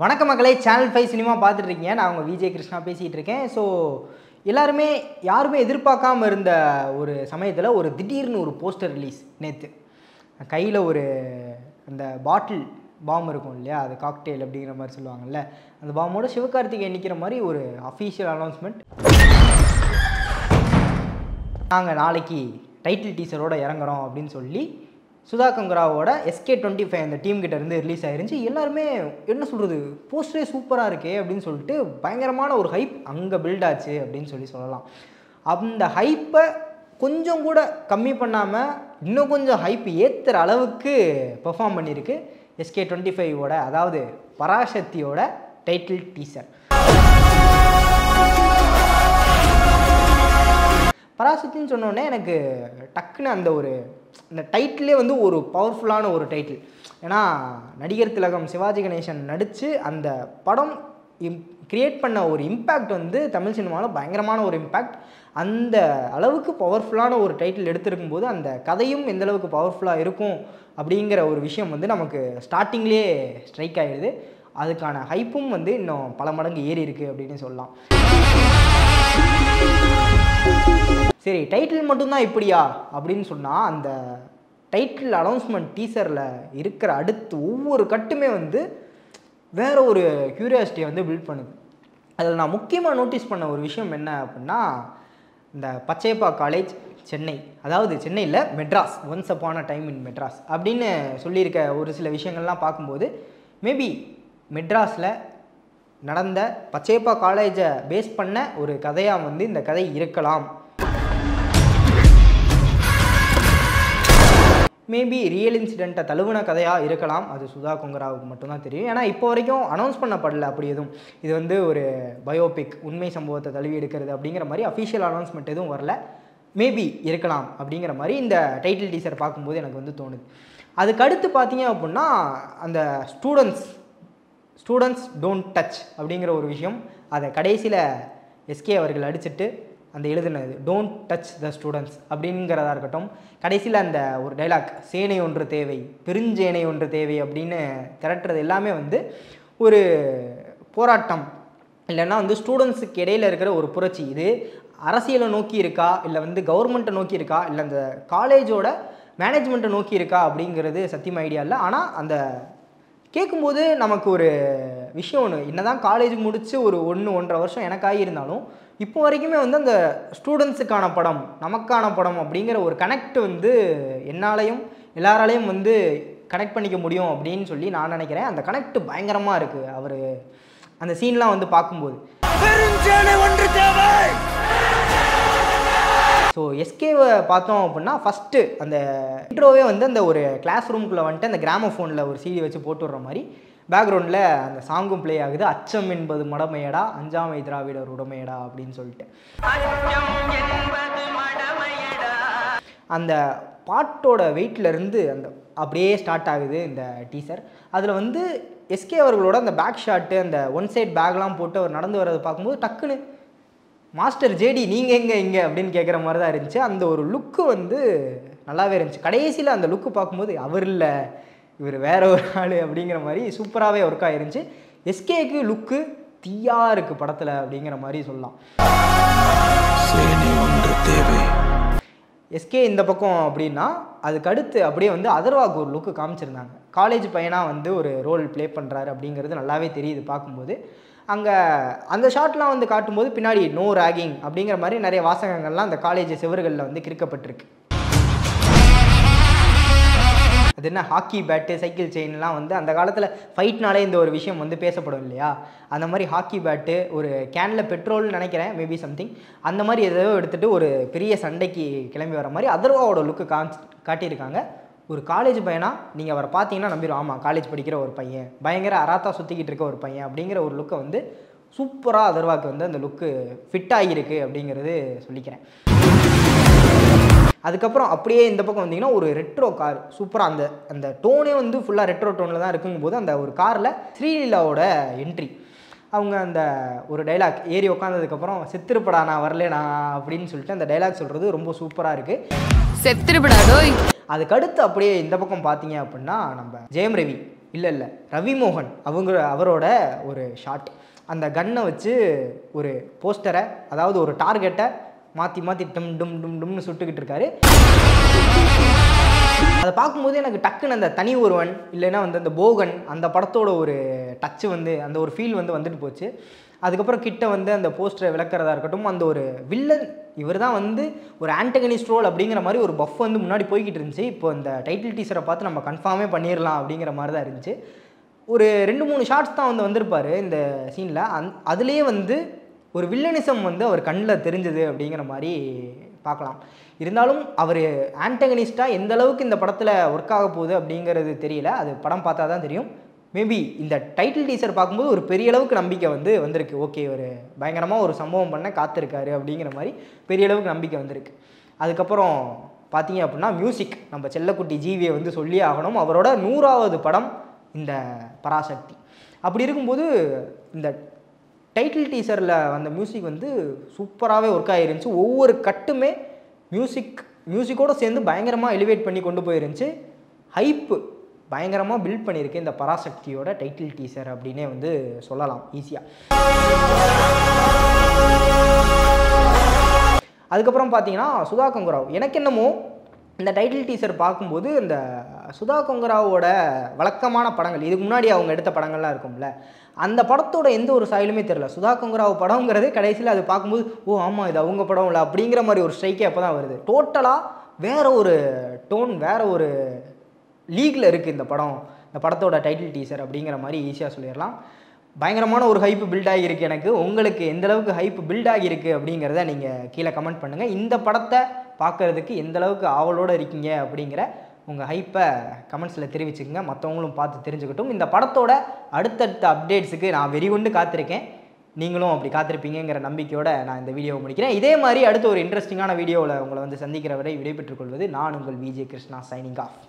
வணக்க மக்களே, channel 5 cinema பார்த்துட்டு இருக்கீங்க. நான் உங்கள் விஜய் கிருஷ்ணா பேசிகிட்டு இருக்கேன். ஸோ யாருமே எதிர்பார்க்காம இருந்த ஒரு சமயத்தில் ஒரு திடீர்னு ஒரு போஸ்டர் ரிலீஸ் நேற்று. கையில் ஒரு அந்த பாட்டில் பாம் இருக்கும் இல்லையா, அது காக்டெயில் அப்படிங்கிற மாதிரி சொல்லுவாங்கள்ல, அந்த பாமோட சிவகார்த்திகேயன் நிற்கிற மாதிரி ஒரு அஃபீஷியல் அனௌன்ஸ்மெண்ட். நாங்கள் நாளைக்கு டைட்டில் டீசரோடு இறங்குறோம் அப்படின்னு சொல்லி சுதா கொங்கராவோட SK25 அந்த டீம்கிட்ட இருந்து ரிலீஸ் ஆயிருந்துச்சு. எல்லாருமே என்ன சொல்கிறது, போஸ்டரே சூப்பராக இருக்கே அப்படின்னு சொல்லிட்டு பயங்கரமான ஒரு ஹைப் அங்கே பில்ட் ஆச்சு அப்படின்னு சொல்லலாம். அந்த ஹைப்பை கொஞ்சம் கூட கம்மி பண்ணாமல் இன்னும் கொஞ்சம் ஹைப் ஏற்றுற அளவுக்கு பெர்ஃபார்ம் பண்ணியிருக்கு SK25ஓட, அதாவது பராசக்தியோட டைட்டில் டீசர். பராசக்தின்னு சொன்னோடனே எனக்கு டக்குன்னு அந்த டைட்டிலே வந்து ஒரு பவர்ஃபுல்லான ஒரு டைட்டில். ஏன்னா நடிகர் திலகம் சிவாஜி கணேசன் நடித்து அந்த படம் கிரியேட் பண்ண ஒரு இம்பேக்ட் வந்து தமிழ் சினிமாவில் பயங்கரமான ஒரு இம்பேக்ட். அந்த அளவுக்கு பவர்ஃபுல்லான ஒரு டைட்டில் எடுத்திருக்கும் போது அந்த கதையும் எந்த அளவுக்கு பவர்ஃபுல்லாக இருக்கும் அப்படிங்கிற ஒரு விஷயம் வந்து நமக்கு ஸ்டார்டிங்லேயே ஸ்ட்ரைக் ஆகிடுது. அதுக்கான ஹைப்பும் வந்து இன்னும் பல மடங்கு ஏறி இருக்குது அப்படின்னு சொல்லலாம். சரி, டைட்டில் மட்டும்தான் இப்படியா அப்படின்னு சொன்னால், அந்த டைட்டில் அனௌன்ஸ்மெண்ட் டீசரில் இருக்கிற அடுத்து ஒவ்வொரு கட்டுமே வந்து வேறு ஒரு க்யூரியாசிட்டியை வந்து பில்ட் பண்ணுது. அதில் நான் முக்கியமாக நோட்டீஸ் பண்ண ஒரு விஷயம் என்ன அப்படின்னா, இந்த பச்சையப்பா காலேஜ் சென்னை, அதாவது சென்னையில் Madras, once upon a time in Madras அப்படின்னு சொல்லியிருக்க ஒரு சில விஷயங்கள்லாம் பார்க்கும்போது மேபி மெட்ராஸில் நடந்த பச்சையப்பா காலேஜை பேஸ் பண்ண ஒரு கதையாக வந்து இந்த கதை இருக்கலாம். மேபி ரியல் இன்சிடெண்ட்டை தழுவின கதையாக இருக்கலாம். அது சுதா கொங்கராவுக்கு மட்டும்தான் தெரியும். ஏன்னா இப்போ வரைக்கும் அனௌன்ஸ் பண்ணப்படலை அப்படி எதுவும். இது வந்து ஒரு பயோபிக், உண்மை சம்பவத்தை தழுவி எடுக்கிறது அப்படிங்கிற மாதிரி அஃபிஷியல் அனௌன்ஸ்மெண்ட் எதுவும் வரல. மேபி இருக்கலாம் அப்படிங்கிற மாதிரி இந்த டைட்டில் டீசர் பார்க்கும்போது எனக்கு வந்து தோணுது. அதுக்கடுத்து பார்த்தீங்க அப்படின்னா, அந்த ஸ்டூடெண்ட்ஸ் டோன்ட் டச் அப்படிங்கிற ஒரு விஷயம், அதை கடைசியில் SK அவர்கள் அடிச்சுட்டு அந்த எழுதுனது டோன்ட் டச் த ஸ்டூடெண்ட்ஸ் அப்படிங்கிறதா இருக்கட்டும், கடைசியில் அந்த ஒரு டைலாக் சேனை ஒன்று தேவை, பெருஞ்சேனை ஒன்று தேவை அப்படின்னு திரட்டுறது எல்லாமே வந்து ஒரு போராட்டம், இல்லைன்னா வந்து ஸ்டூடெண்ட்ஸுக்கு இடையில் இருக்கிற ஒரு புரட்சி. இது அரசியலை நோக்கி இருக்கா, இல்லை வந்து கவர்மெண்ட்டை நோக்கி இருக்கா, இல்லை அந்த காலேஜோட மேனேஜ்மெண்ட்டை நோக்கி இருக்கா அப்படிங்கிறது சத்தியம் ஐடியா இல்லை. ஆனால் அந்த கேட்கும்போது நமக்கு ஒரு விஷயம் ஒன்று, என்ன தான் காலேஜ் முடித்து ஒரு 1-1.5 வருஷம் எனக்காகி இருந்தாலும் இப்போ வரைக்குமே வந்து அந்த ஸ்டூடெண்ட்ஸுக்கான படம், நமக்கான படம் அப்படிங்கிற ஒரு கனெக்ட் வந்து என்னாலையும் எல்லாராலையும் வந்து கனெக்ட் பண்ணிக்க முடியும் அப்படின்னு சொல்லி நான் நினைக்கிறேன். அந்த கனெக்ட் பயங்கரமாக இருக்குது. அவர் அந்த சீன்லாம் வந்து பார்க்கும்போது ஸோ SKவை பார்த்தோம் அப்படின்னா, ஃபஸ்ட்டு அந்த இன்ட்ரோவே வந்து அந்த ஒரு கிளாஸ் ரூம்குள்ளே வந்துட்டு அந்த கிராமஃபோனில் ஒரு CD வச்சு போட்டு விடுற மாதிரி பேக்ரவுண்டில் அந்த சாங்கும் ப்ளே ஆகுது. அச்சம் என்பது மடமையடா, அஞ்சாமை திராவிடர் உடமையடா அப்படின்னு சொல்லிட்டு அந்த பாட்டோட வெயிட்லேருந்து அந்த அப்படியே ஸ்டார்ட் ஆகுது இந்த டீசர். அதில் வந்து SK அவர்களோட அந்த பேக் ஷாட்டு, அந்த ஒன் சைட் பேக்லாம் போட்டு அவர் நடந்து வர்றதை பார்க்கும்போது டக்குன்னு மாஸ்டர் ஜேடி நீங்கள் இங்கே அப்படின்னு கேட்குற மாதிரி தான் இருந்துச்சு. அந்த ஒரு லுக்கு வந்து நல்லாவே இருந்துச்சு. கடைசியில் அந்த லுக்கு பார்க்கும்போது அவர் இல்லை, இவர் வேற ஒரு ஆள் அப்படிங்கிற மாதிரி சூப்பராகவே ஒர்க் ஆகிருந்துச்சு. SKக்கு லுக்கு தீயாக இருக்குது படத்தில் அப்படிங்கிற மாதிரி சொல்லலாம். SK இந்த பக்கம் அப்படின்னா, அதுக்கடுத்து அப்படியே வந்து அதர்வாக்கு ஒரு லுக்கு காமிச்சிருந்தாங்க. காலேஜ் பையனாக வந்து ஒரு ரோல் ப்ளே பண்ணுறாரு அப்படிங்கிறது நல்லாவே தெரியுது பார்க்கும்போது. அங்கே அந்த ஷாட்லாம் வந்து காட்டும்போது பின்னாடி நோ ராகிங் அப்படிங்கிற மாதிரி நிறைய வாசகங்கள்லாம் அந்த காலேஜ் செவர்களில் வந்து கிறுக்கப்பட்டிருக்கு. அது என்ன, ஹாக்கி பேட்டு, சைக்கிள் செயின்லாம் வந்து அந்த காலத்தில் ஃபைட்னாலே இந்த ஒரு விஷயம் வந்து பேசப்படும் இல்லையா, அந்த மாதிரி ஹாக்கி பேட்டு, ஒரு கேனில் பெட்ரோல்னு நினைக்கிறேன், மேபி சம்திங், அந்த மாதிரி ஏதோ எடுத்துகிட்டு ஒரு பெரிய சண்டைக்கு கிளம்பி வர மாதிரி அதர்வாவோட லுக்கு காட்டியிருக்காங்க. ஒரு காலேஜ் பையனாக நீங்கள் அவரை பார்த்தீங்கன்னா நம்பிடும், ஆமாம் காலேஜ் படிக்கிற ஒரு பையன், பயங்கர அராத்தா சுற்றிக்கிட்டு இருக்க ஒரு பையன் அப்படிங்கிற ஒரு லுக்கை வந்து சூப்பராக அதர்வாக்கு வந்து அந்த லுக்கு ஃபிட் ஆகியிருக்கு அப்படிங்கிறது சொல்லிக்கிறேன். அதுக்கப்புறம் அப்படியே இந்த பக்கம் வந்தீங்கன்னா ஒரு ரெட்ரோ கார் சூப்பராக அந்த டோனே வந்து ஃபுல்லாக ரெட்ரோ டோனில் தான் இருக்குங்கும்போது அந்த ஒரு காரில் ஸ்ரீலீலாவோட என்ட்ரி, அவங்க அந்த ஒரு டைலாக் ஏறி உட்காந்ததுக்கப்புறம் செத்துருப்படா நான் வரலேனா அப்படின்னு சொல்லிட்டு அந்த டைலாக் சொல்கிறது ரொம்ப சூப்பராக இருக்குது. செத்துருப்படாடோ. அதுக்கடுத்து அப்படியே இந்த பக்கம் பார்த்தீங்க அப்படின்னா, நம்ம ஜெயம் ரவி இல்லை ரவி மோகன் அவரோட ஒரு ஷாட். அந்த கன்னை வச்சு ஒரு போஸ்டரை, அதாவது ஒரு டார்கெட்டை மாற்றி டும் டும் டும் டும்னு சுட்டுக்கிட்டு இருக்காரு. அதை பார்க்கும்போது எனக்கு டக்குன்னு அந்த தனி ஒருவன் இல்லைன்னா அந்த போகன் அந்த படத்தோட ஒரு டச்சு அந்த ஒரு ஃபீல் வந்துட்டு போச்சு. அதுக்கப்புறம் கிட்ட அந்த போஸ்டரை விளக்குறதா இருக்கட்டும், அந்த ஒரு வில்லன் இவர் தான் ஒரு ஆன்டகனிஸ்ட் ரோல் அப்படிங்கிற மாதிரி ஒரு பஃப் முன்னாடி போய்கிட்டு இருந்துச்சு. இப்போ இந்த டைட்டில் டீசரை பார்த்து நம்ம கன்ஃபார்மே பண்ணிடலாம் அப்படிங்கிற மாதிரி தான் இருந்துச்சு. ஒரு 2-3 ஷார்ட்ஸ் தான் வந்திருப்பார் இந்த சீனில். அதுலேயே ஒரு வில்லனிசம் அவர் கண்ணில் தெரிஞ்சுது அப்படிங்கிற மாதிரி பார்க்கலாம். இருந்தாலும் அவர் ஆன்டகனிஸ்டாக எந்த அளவுக்கு இந்த படத்தில் ஒர்க் ஆக போகுது அப்படிங்கிறது தெரியல. அது படம் பார்த்தா தான் தெரியும். மேபி இந்த டைட்டில் டீசர் பார்க்கும்போது ஒரு பெரிய அளவுக்கு நம்பிக்கை வந்திருக்கு. ஓகே, ஒரு பயங்கரமாக ஒரு சம்பவம் பண்ண காத்திருக்காரு அப்படிங்கிற மாதிரி பெரிய அளவுக்கு நம்பிக்கை வந்திருக்கு. அதுக்கப்புறம் பார்த்தீங்க அப்படின்னா மியூசிக், நம்ம செல்லக்குட்டி ஜீவியை சொல்லியே ஆகணும். அவரோட 100வது படம் இந்த பராசக்தி. அப்படி இருக்கும்போது இந்த டைட்டில் டீசரில் வந்த மியூசிக் சூப்பராகவே ஒர்க் ஆகிருந்துச்சு. ஒவ்வொரு கட்டுமே மியூசிக்கோடு சேர்ந்து பயங்கரமாக எலிவேட் பண்ணி கொண்டு போயிருந்துச்சு. ஹைப்பு பயங்கரமாக பில்ட் பண்ணியிருக்கு இந்த பராசக்தியோட டைட்டில் டீசர் அப்படின்னே சொல்லலாம் ஈஸியாக. அதுக்கப்புறம் பார்த்தீங்கன்னா சுதா கொங்கராவ். எனக்கு என்னமோ இந்த டைட்டில் டீசர் பார்க்கும்போது இந்த சுதா கொங்கராவோட வழக்கமான படங்கள், இதுக்கு முன்னாடி அவங்க எடுத்த படங்கள்லாம் இருக்கும்ல, அந்த படத்தோட எந்த ஒரு சாயலுமே தெரியல. சுதா கொங்கராவ் படங்கிறது கடைசியில் அது பார்க்கும்போது ஓ ஆமாம் இது அவங்க படம் இல்லை அப்படிங்கிற மாதிரி ஒரு ஸ்ட்ரைக்கே அப்போ தான் வருது. டோட்டலாக வேறு ஒரு டோன், வேறு ஒரு லீகில் இருக்குது இந்த படம், இந்த படத்தோட டைட்டில் டீசர் அப்படிங்கிற மாதிரி ஈஸியாக சொல்லிடலாம். பயங்கரமான ஒரு ஹைப்பு பில்ட் ஆகியிருக்கு. எனக்கு உங்களுக்கு எந்தளவுக்கு ஹைப்பு பில்ட் ஆகியிருக்கு அப்படிங்கிறத நீங்கள் கீழே கமெண்ட் பண்ணுங்கள். இந்த படத்தை பார்க்குறதுக்கு எந்தளவுக்கு ஆவலோடு இருக்கீங்க அப்படிங்கிற உங்கள் ஹைப்பை கமெண்ட்ஸில் தெரிவிச்சுக்கோங்க. மற்றவங்களும் பார்த்து தெரிஞ்சுக்கிட்டும். இந்த படத்தோட அடுத்தடுத்த அப்டேட்ஸுக்கு நான் வெறிகொண்டு காத்திருக்கேன். நீங்களும் அப்படி காத்திருப்பீங்கிற நம்பிக்கையோடு நான் இந்த வீடியோவை முடிக்கிறேன். இதே மாதிரி அடுத்த ஒரு இன்ட்ரெஸ்டிங்கான வீடியோவில் உங்களை சந்திக்கிற வரை விடைபெற்றுக் கொள்வது நான் உங்கள் விஜே கிருஷ்ணா, சைனிங் ஆஃப்.